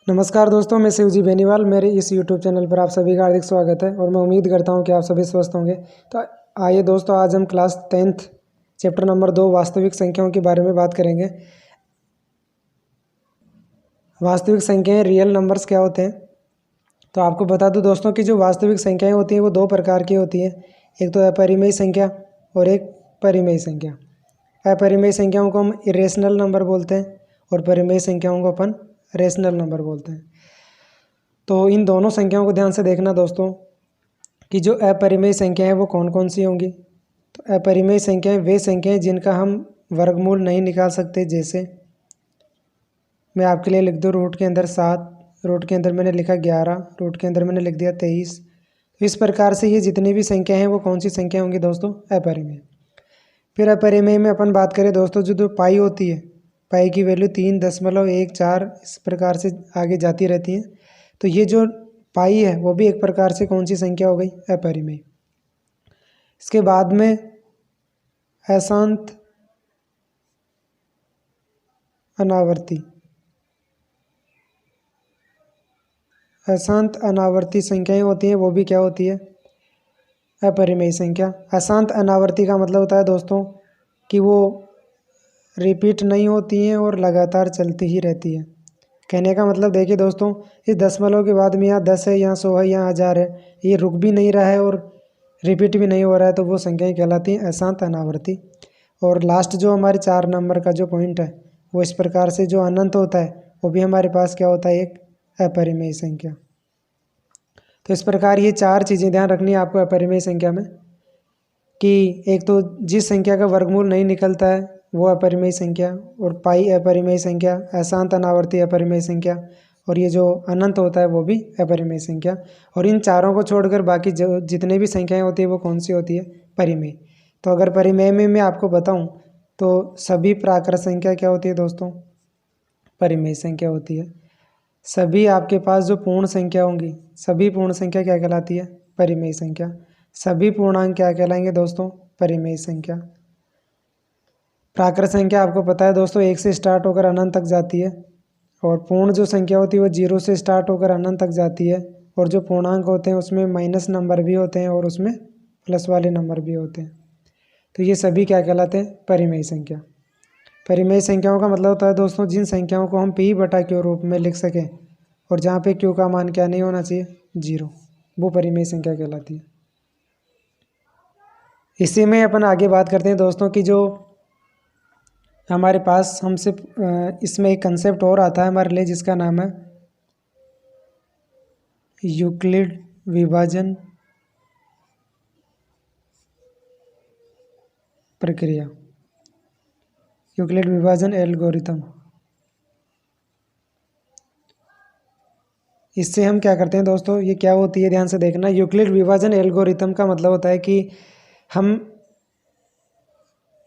नमस्कार दोस्तों, मैं शिवजी बेनीवाल। मेरे इस YouTube चैनल पर आप सभी का हार्दिक स्वागत है और मैं उम्मीद करता हूं कि आप सभी स्वस्थ होंगे। तो आइए दोस्तों, आज हम क्लास 10th चैप्टर नंबर 2 वास्तविक संख्याओं के बारे में बात करेंगे। वास्तविक संख्याएं, रियल नंबर्स क्या होते हैं। तो आपको बता दूं दोस्तों कि जो वास्तविक संख्याएं होती हैं वो दो प्रकार की होती हैं। एक तो अपरिमेय संख्या और एक परिमेय संख्या। अपरिमेय संख्याओं को हम इरेशनल नंबर बोलते हैं और परिमेय संख्याओं को अपन रेशनल नंबर बोलते हैं। तो इन दोनों संख्याओं को ध्यान से देखना दोस्तों कि जो अपरिमेय संख्या है वो कौन कौन सी होंगी। तो अपरिमेय संख्याएं वे संख्याएं जिनका हम वर्गमूल नहीं निकाल सकते। जैसे मैं आपके लिए लिख दूँ, रूट के अंदर 7, रूट के अंदर मैंने लिखा 11, रूट के अंदर मैंने लिख दिया 23। तो इस प्रकार से ये जितनी भी संख्या हैं वो कौन सी संख्या होंगी दोस्तों, अपरिमेय। फिर अपरिमेय में अपन बात करें दोस्तों, जो पाई होती है, पाई की वैल्यू 3.14 इस प्रकार से आगे जाती रहती है। तो ये जो पाई है वो भी एक प्रकार से कौन सी संख्या हो गई, अपरिमेय। इसके बाद में अशांत अनावर्ती। अशांत अनावर्ती संख्याएं होती हैं वो भी क्या होती है, अपरिमेय संख्या। अशांत अनावर्ती का मतलब होता है दोस्तों कि वो रिपीट नहीं होती हैं और लगातार चलती ही रहती है। कहने का मतलब देखिए दोस्तों, इस दशमलव के बाद में यहाँ 10 है, यहाँ 100 है, यहाँ 1000 है, ये रुक भी नहीं रहा है और रिपीट भी नहीं हो रहा है, तो वो संख्याएं कहलाती हैं अशांत अनावर्ती। और लास्ट जो हमारे 4 नंबर का जो पॉइंट है वो इस प्रकार से जो अनंत होता है वो भी हमारे पास क्या होता है, एक अपरिमेय संख्या। तो इस प्रकार ये 4 चीज़ें ध्यान रखनी है आपको अपरिमेय संख्या में, कि एक तो जिस संख्या का वर्गमूल नहीं निकलता है वो अपरिमेय संख्या, और पाई अपरिमेय संख्या, अशांत अनावर्ती अपरिमेय संख्या, और ये जो अनंत होता है वो भी अपरिमेय संख्या। और इन चारों को छोड़कर बाकी जो जितने भी संख्याएं होती है वो कौन सी होती है, परिमेय। तो अगर परिमेय में मैं आपको बताऊं तो सभी प्राकृत संख्या क्या होती है दोस्तों, परिमेय संख्या होती है। सभी आपके पास जो पूर्ण संख्या होंगी, सभी पूर्ण संख्या क्या कहलाती है, परिमेय संख्या। सभी पूर्णांक क्या कहलाएंगे दोस्तों, परिमेय संख्या। प्राकृत संख्या आपको पता है दोस्तों 1 से स्टार्ट होकर अनंत तक जाती है, और पूर्ण जो संख्या होती है वो 0 से स्टार्ट होकर अनंत तक जाती है, और जो पूर्णांक होते हैं उसमें माइनस नंबर भी होते हैं और उसमें प्लस वाले नंबर भी होते हैं। तो ये सभी क्या कहलाते हैं, परिमेय संख्या। परिमेय संख्याओं का मतलब होता है दोस्तों जिन संख्याओं को हम P/Q रूप में लिख सकें और जहाँ पे Q का मान क्या नहीं होना चाहिए, 0, वो परिमेय संख्या कहलाती है। इसी में अपन आगे बात करते हैं दोस्तों कि जो हमारे पास हमसे इसमें एक कंसेप्ट और आता है हमारे लिए जिसका नाम है यूक्लिड विभाजन प्रक्रिया, यूक्लिड विभाजन एल्गोरिथम। इससे हम क्या करते हैं दोस्तों, ये क्या होती है ध्यान से देखना। यूक्लिड विभाजन एल्गोरिथम का मतलब होता है कि हम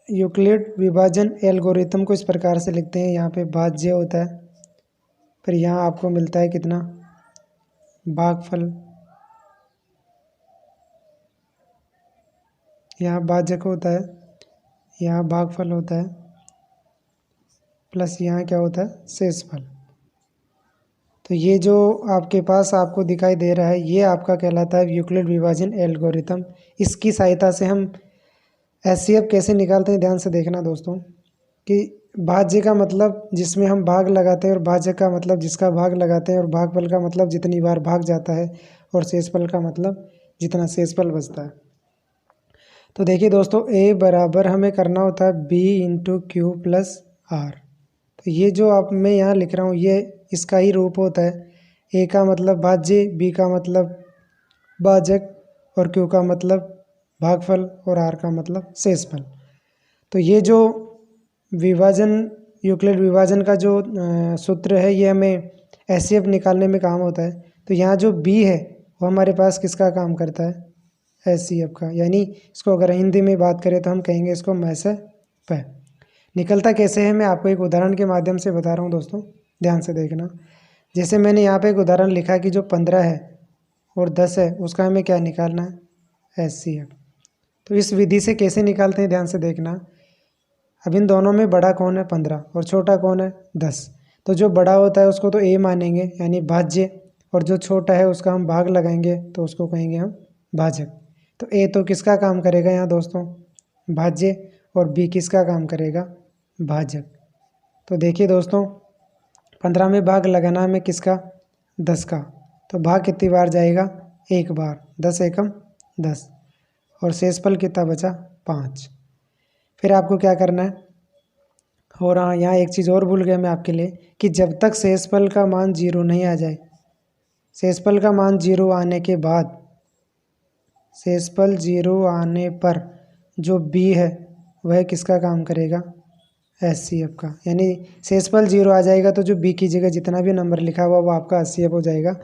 यूक्लिड विभाजन एल्गोरिथम को इस प्रकार से लिखते हैं, यहाँ पे भाज्य होता है, फिर यहाँ आपको मिलता है कितना, भागफल। यहाँ भाजक होता है, यहाँ भागफल होता है, प्लस यहाँ क्या होता है, शेषफल। तो ये जो आपके पास आपको दिखाई दे रहा है ये आपका कहलाता है यूक्लिड विभाजन एल्गोरिथम। इसकी सहायता से हम एचसीएफ कैसे निकालते हैं, ध्यान से देखना दोस्तों, कि भाज्य का मतलब जिसमें हम भाग लगाते हैं, और भाजक का मतलब जिसका भाग लगाते हैं, और भागफल का मतलब जितनी बार भाग जाता है, और शेषफल का मतलब जितना शेषफल बचता है। तो देखिए दोस्तों, ए बराबर हमें करना होता है B/Q + R। तो ये जो आप मैं यहाँ लिख रहा हूँ ये इसका ही रूप होता है। ए का मतलब भाज्य, बी का मतलब भाजक, और क्यू का मतलब भागफल, और आर का मतलब शेषफल। तो ये जो विभाजन, यूक्लिड विभाजन का जो सूत्र है ये हमें एचसीएफ निकालने में काम होता है। तो यहाँ जो बी है वो हमारे पास किसका काम करता है, एचसीएफ का। यानी इसको अगर हिंदी में बात करें तो हम कहेंगे इसको मैसे पे। निकलता कैसे है मैं आपको एक उदाहरण के माध्यम से बता रहा हूँ दोस्तों, ध्यान से देखना। जैसे मैंने यहाँ पे एक उदाहरण लिखा कि जो 15 है और 10 है उसका हमें क्या निकालना है, एचसीएफ। तो इस विधि से कैसे निकालते हैं ध्यान से देखना। अब इन दोनों में बड़ा कौन है, 15, और छोटा कौन है, 10। तो जो बड़ा होता है उसको तो ए मानेंगे यानी भाज्य, और जो छोटा है उसका हम भाग लगाएंगे तो उसको कहेंगे हम भाजक। तो ए तो किसका काम करेगा यहाँ दोस्तों, भाज्य, और बी किसका काम करेगा, भाजक। तो देखिए दोस्तों 15 में भाग लगाना में किसका, 10 का, तो भाग कितनी बार जाएगा, एक बार, 10 एकम 10, और शेषफल कितना बचा, 5। फिर आपको क्या करना है, और हाँ यहाँ एक चीज़ और भूल गया मैं आपके लिए कि जब तक शेषफल का मान 0 नहीं आ जाए, शेषफल का मान 0 आने के बाद, शेषफल 0 आने पर जो बी है वह किसका काम करेगा, HCF का। यानी शेषफल 0 आ जाएगा तो जो बी की जगह जितना भी नंबर लिखा हुआ वो आपका HCF हो जाएगा।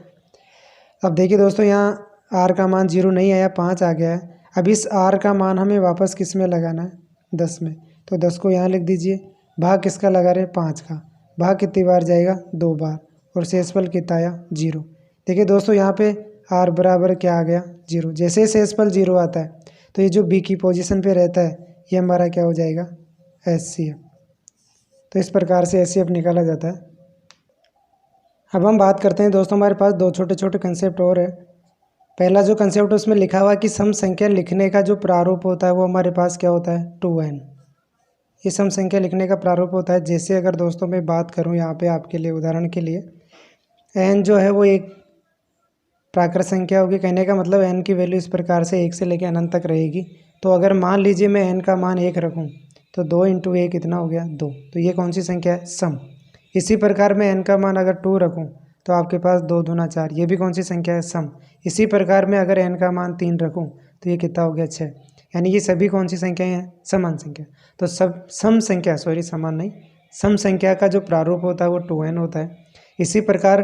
अब देखिए दोस्तों यहाँ आर का मान 0 नहीं आया, 5 आ गया है। अब इस आर का मान हमें वापस किस में लगाना है, 10 में। तो 10 को यहाँ लिख दीजिए, भाग किसका लगा रहे, 5 का, भाग कितनी बार जाएगा, 2 बार, और शेषफल कितना आया, 0। देखिए दोस्तों यहाँ पे आर बराबर क्या आ गया, 0। जैसे ही शेषफल 0 आता है तो ये जो बी की पोजीशन पे रहता है ये हमारा क्या हो जाएगा, HCF। तो इस प्रकार से HCF निकाला जाता है। अब हम बात करते हैं दोस्तों, हमारे पास दो छोटे छोटे कंसेप्ट और है। पहला जो कंसेप्ट उसमें लिखा हुआ है कि सम संख्या लिखने का जो प्रारूप होता है वो हमारे पास क्या होता है, 2n। ये सम संख्या लिखने का प्रारूप होता है। जैसे अगर दोस्तों मैं बात करूं यहाँ पे आपके लिए, उदाहरण के लिए, n जो है वो एक प्राकृत संख्या होगी। कहने का मतलब n की वैल्यू इस प्रकार से 1 से लेकर अनंत तक रहेगी। तो अगर मान लीजिए मैं n का मान 1 रखूँ तो 2 × 1 कितना हो गया, 2। तो ये कौन सी संख्या है, सम। इसी प्रकार मैं n का मान अगर 2 रखूँ तो आपके पास 2 दूना 4, ये भी कौन सी संख्या है, सम। इसी प्रकार मैं अगर n का मान 3 रखूँ तो ये कितना हो गया, 6। यानी ये सभी कौन सी संख्याएँ हैं, समान संख्या। तो सब सम संख्या, सॉरी समान नहीं, सम संख्या का जो प्रारूप होता है वो 2n होता है। इसी प्रकार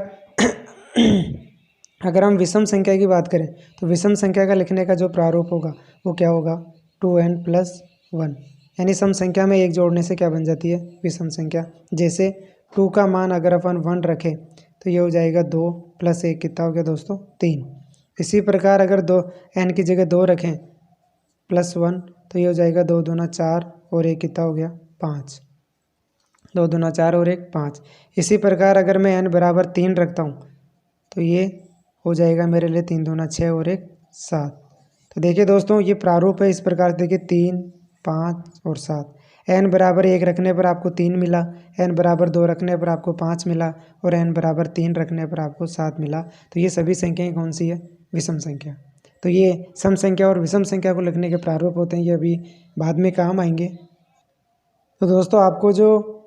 अगर हम विषम संख्या की बात करें तो विषम संख्या का लिखने का जो प्रारूप होगा वो क्या होगा, 2n + 1। यानी सम संख्या में एक जोड़ने से क्या बन जाती है, विषम संख्या। जैसे 2 का मान अगर अपन 1 रखें तो ये हो जाएगा 2 + 1 कितना हो गया दोस्तों, 3। इसी प्रकार अगर n की जगह 2 रखें +1 तो ये हो जाएगा 2 दूना 4 और 1 कितना हो गया, 5। 2 दूना 4 और 1 5। इसी प्रकार अगर मैं n बराबर 3 रखता हूँ तो ये हो जाएगा मेरे लिए 3 दूना 6 और 1 7। तो देखिए दोस्तों ये प्रारूप है इस प्रकार से, देखिए 3 5 और 7। n बराबर 1 रखने पर आपको 3 मिला, n बराबर 2 रखने पर आपको 5 मिला, और n बराबर 3 रखने पर आपको 7 मिला। तो ये सभी संख्याएं कौन सी है, विषम संख्या। तो ये सम संख्या और विषम संख्या को लिखने के प्रारूप होते हैं, ये अभी बाद में काम आएंगे। तो दोस्तों आपको जो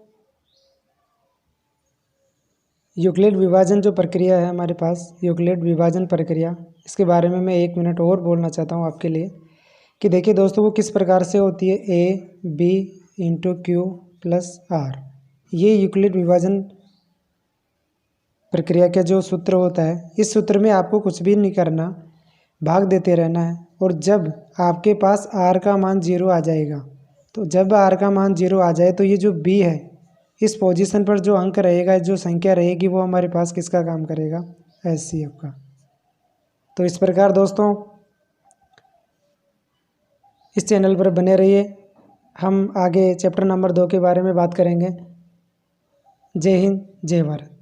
यूक्लिड विभाजन जो प्रक्रिया है हमारे पास, यूक्लिड विभाजन प्रक्रिया, इसके बारे में मैं 1 मिनट और बोलना चाहता हूँ आपके लिए कि देखिए दोस्तों वो किस प्रकार से होती है, a b × q + r। ये यूक्लिड विभाजन प्रक्रिया का जो सूत्र होता है, इस सूत्र में आपको कुछ भी नहीं करना, भाग देते रहना है। और जब आपके पास r का मान 0 आ जाएगा, तो जब r का मान 0 आ जाए तो ये जो b है, इस पोजीशन पर जो अंक रहेगा, जो संख्या रहेगी, वो हमारे पास किसका काम करेगा, HCF का। तो इस प्रकार दोस्तों इस चैनल पर बने रहिए, हम आगे चैप्टर नंबर 2 के बारे में बात करेंगे। जय हिंद, जय भारत।